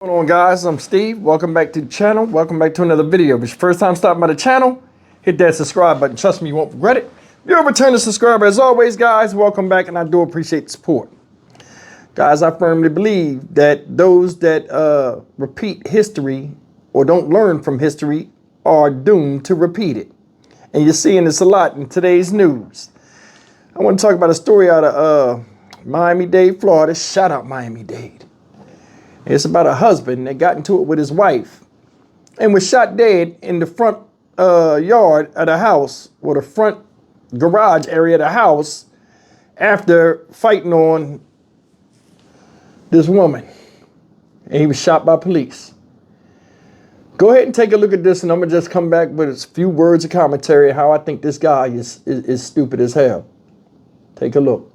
What's going on, guys? I'm Steve. Welcome back to the channel. Welcome back to another video. If it's your first time stopping by the channel, hit that subscribe button. Trust me, you won't regret it. If you're a returning subscriber, as always, guys, welcome back, and I do appreciate the support. Guys, I firmly believe that those that repeat history or don't learn from history are doomed to repeat it. And you're seeing this a lot in today's news. I want to talk about a story out of Miami-Dade, Florida. Shout out Miami-Dade. It's about a husband that got into it with his wife and was shot dead in the front yard of the house, or the front garage area of the house, after fighting on this woman. And he was shot by police. Go ahead and take a look at this, and I'm going to just come back with a few words of commentary how I think this guy is stupid as hell. Take a look.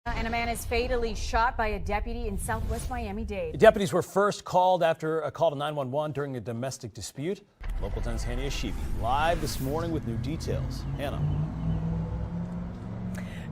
And a man is fatally shot by a deputy in southwest Miami-Dade. Deputies were first called after a call to 911 during a domestic dispute. Local 10's Hannah Yeshivi live this morning with new details. Hannah.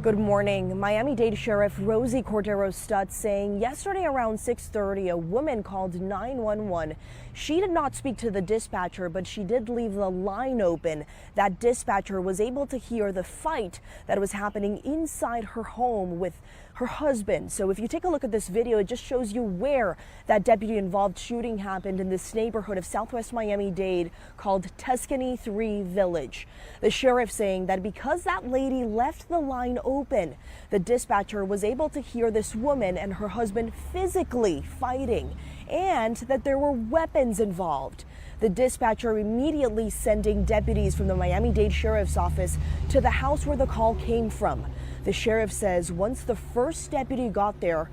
Good morning. Miami-Dade Sheriff Rosie Cordero Stutz saying yesterday around 6:30, a woman called 911. She did not speak to the dispatcher, but she did leave the line open. That dispatcher was able to hear the fight that was happening inside her home with her husband. So if you take a look at this video, it just shows you where that deputy-involved shooting happened in this neighborhood of southwest Miami-Dade called Tuscany 3 Village. The sheriff saying that because that lady left the line open, the dispatcher was able to hear this woman and her husband physically fighting, and that there were weapons involved. The dispatcher immediately sending deputies from the Miami-Dade Sheriff's Office to the house where the call came from. The sheriff says once the first deputy got there,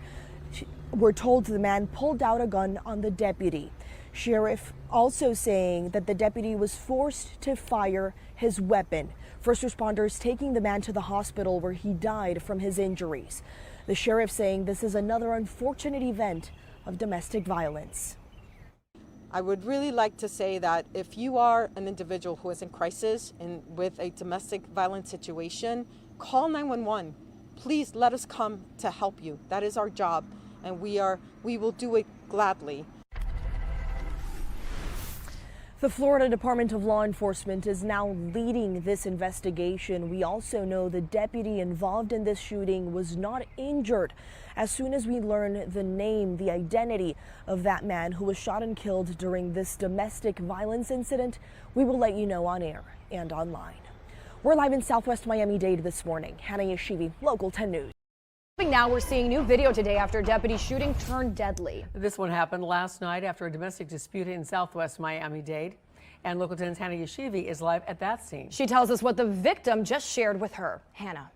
we're told the man pulled out a gun on the deputy. Sheriff also saying that the deputy was forced to fire his weapon. First responders taking the man to the hospital where he died from his injuries. The sheriff saying this is another unfortunate event of domestic violence. I would really like to say that if you are an individual who is in crisis and with a domestic violence situation, call 911. Please let us come to help you. That is our job, and we will do it gladly. The Florida Department of Law Enforcement is now leading this investigation. We also know the deputy involved in this shooting was not injured. As soon as we learn the name, the identity of that man who was shot and killed during this domestic violence incident, we will let you know on air and online. We're live in southwest Miami-Dade this morning. Hannah Yeshivi, Local 10 News. Now we're seeing new video today after a deputy shooting turned deadly. This one happened last night after a domestic dispute in southwest Miami-Dade. And Local 10's Hannah Yeshivi is live at that scene. She tells us what the victim just shared with her. Hannah.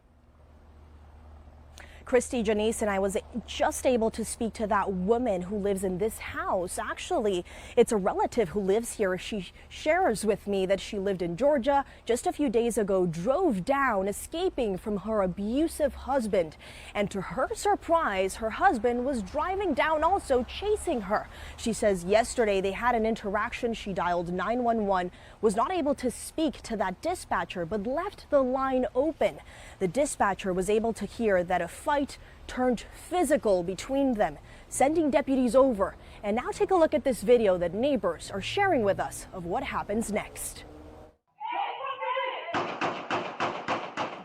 Christy, Janice, and I was just able to speak to that woman who lives in this house. Actually, it's a relative who lives here. She shares with me that she lived in Georgia just a few days ago, drove down, escaping from her abusive husband. And to her surprise, her husband was driving down also, chasing her. She says yesterday they had an interaction. She dialed 911, was not able to speak to that dispatcher, but left the line open. The dispatcher was able to hear that a fight turned physical between them, sending deputies over. And now take a look at this video that neighbors are sharing with us of what happens next.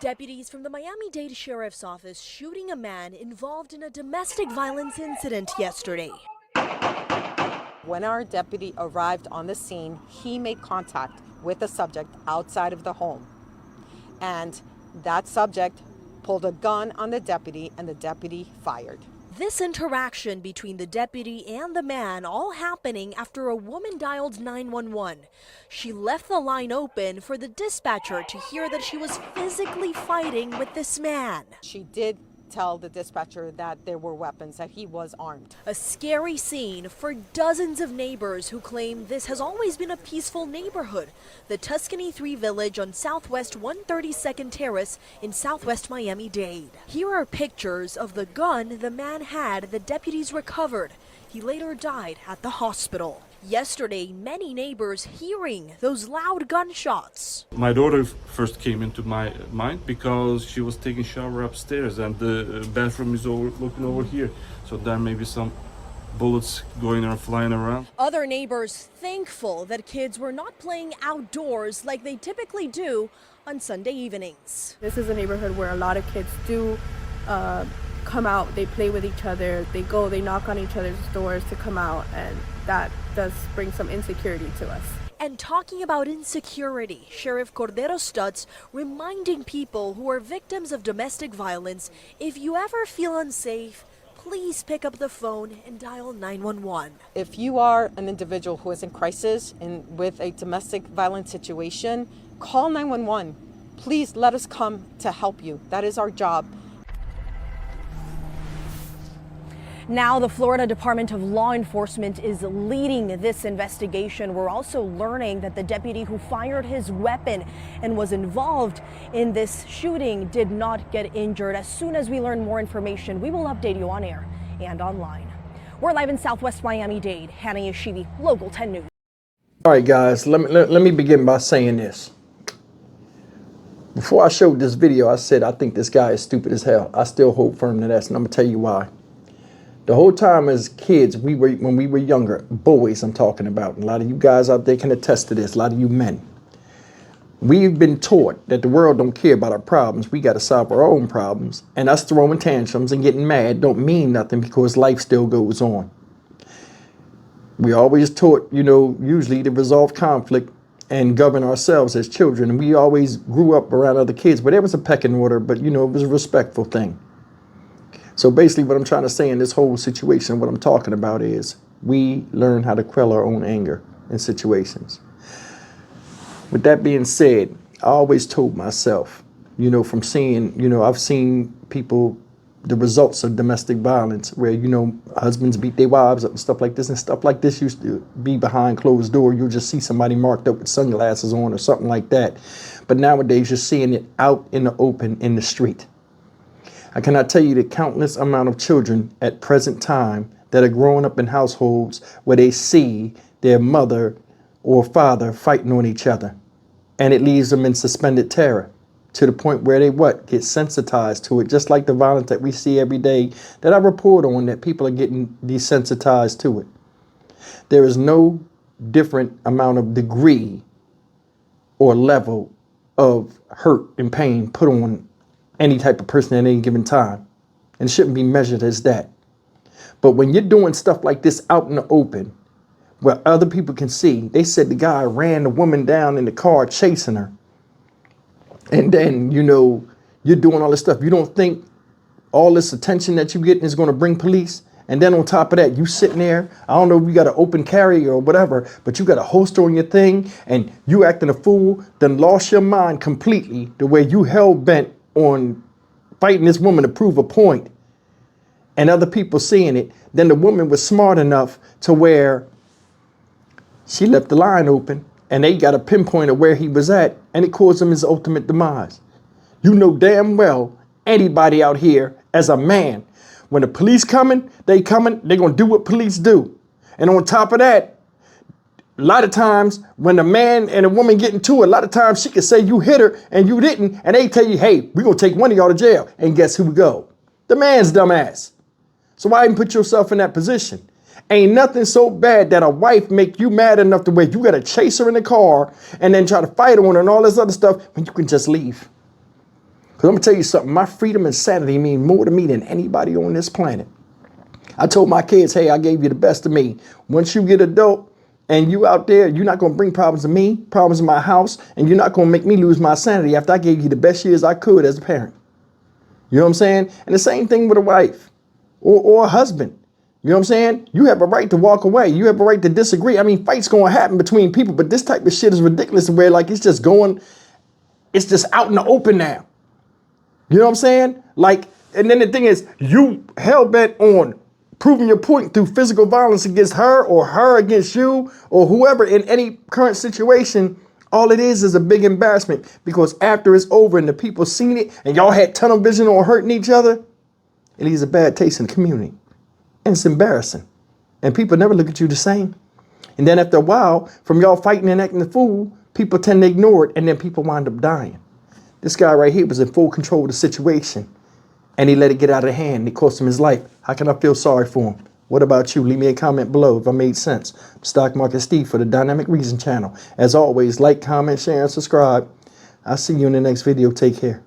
Deputies from the Miami-Dade Sheriff's Office shooting a man involved in a domestic violence incident yesterday. When our deputy arrived on the scene, he made contact with the subject outside of the home. And that subject pulled a gun on the deputy, and the deputy fired. This interaction between the deputy and the man all happening after a woman dialed 911. She left the line open for the dispatcher to hear that she was physically fighting with this man. She did tell the dispatcher that there were weapons, that he was armed. A scary scene for dozens of neighbors who claim this has always been a peaceful neighborhood. The Tuscany 3 Village on Southwest 132nd Terrace in southwest Miami-Dade. Here are pictures of the gun the man had the deputies recovered. He later died at the hospital. Yesterday, many neighbors hearing those loud gunshots. My daughter first came into my mind because she was taking shower upstairs and the bathroom is looking over here. So there may be some bullets going or flying around. Other neighbors thankful that kids were not playing outdoors like they typically do on Sunday evenings. This is a neighborhood where a lot of kids do come out, they play with each other, they knock on each other's doors to come out, and that does bring some insecurity to us. And talking about insecurity, Sheriff Cordero Stutz reminding people who are victims of domestic violence, if you ever feel unsafe, please pick up the phone and dial 911. If you are an individual who is in crisis and with a domestic violence situation, call 911. Please let us come to help you. That is our job. Now the Florida Department of Law Enforcement is leading this investigation. We're also learning that the deputy who fired his weapon and was involved in this shooting did not get injured. As soon as we learn more information, we will update you on air and online. We're live in Southwest Miami-Dade. Hannah Yashivi, Local 10 News. All right, guys, let me begin by saying this. Before I showed this video, I said I think this guy is stupid as hell. I still hold firm to that, and I'm going to tell you why. The whole time as kids, when we were younger, boys I'm talking about, and a lot of you guys out there can attest to this, a lot of you men. We've been taught that the world don't care about our problems. We got to solve our own problems. And us throwing tantrums and getting mad don't mean nothing because life still goes on. We always taught, usually to resolve conflict and govern ourselves as children. And we always grew up around other kids, but there was a pecking order, but it was a respectful thing. So basically what I'm trying to say in this whole situation, what I'm talking about is we learn how to quell our own anger in situations. With that being said, I always told myself, from seeing, I've seen people, the results of domestic violence where, husbands beat their wives up and stuff like this, and stuff like this used to be behind closed door. You'll just see somebody marked up with sunglasses on or something like that. But nowadays you're seeing it out in the open in the street. I cannot tell you the countless amount of children at present time that are growing up in households where they see their mother or father fighting on each other. And it leaves them in suspended terror to the point where they get sensitized to it, just like the violence that we see every day that I report on, that people are getting desensitized to it. There is no different amount of degree or level of hurt and pain put on any type of person at any given time, and it shouldn't be measured as that. But when you're doing stuff like this out in the open where other people can see, they said the guy ran the woman down in the car chasing her, and then you're doing all this stuff. You don't think all this attention that you're getting is going to bring police? And then on top of that, you sitting there, I don't know if you got an open carry or whatever, but you got a holster on your thing and you acting a fool, then lost your mind completely the way you hell bent on fighting this woman to prove a point, and other people seeing it. Then the woman was smart enough to where she left the line open and they got a pinpoint of where he was at, and it caused him his ultimate demise. You know damn well anybody out here as a man, when the police coming, they're gonna do what police do. And on top of that, a lot of times when a man and a woman get into it, a lot of times she could say you hit her and you didn't, and they tell you, hey, we're going to take one of y'all to jail. And guess who we go? The man's dumbass. So why even put yourself in that position? Ain't nothing so bad that a wife make you mad enough to where you got to chase her in the car and then try to fight on her and all this other stuff when you can just leave. Because I'm going to tell you something. My freedom and sanity mean more to me than anybody on this planet. I told my kids, hey, I gave you the best of me. Once you get adult, and you out there, you're not going to bring problems to me, problems in my house, and you're not going to make me lose my sanity after I gave you the best years I could as a parent. You know what I'm saying? And the same thing with a wife or a husband. You know what I'm saying? You have a right to walk away. You have a right to disagree. I mean, fights going to happen between people, but this type of shit is ridiculous where it's just out in the open now. You know what I'm saying? And then the thing is, you hell-bent on proving your point through physical violence against her or her against you or whoever in any current situation. All it is a big embarrassment, because after it's over and the people seen it and y'all had tunnel vision on hurting each other, it leaves a bad taste in the community. And it's embarrassing. And people never look at you the same. And then after a while, from y'all fighting and acting the fool, people tend to ignore it, and then people wind up dying. This guy right here was in full control of the situation, and he let it get out of hand. It cost him his life. How can I feel sorry for him? What about you? Leave me a comment below if I made sense. Stock Market Steve for the Dynamic Reason channel. As always, like, comment, share, and subscribe. I'll see you in the next video. Take care.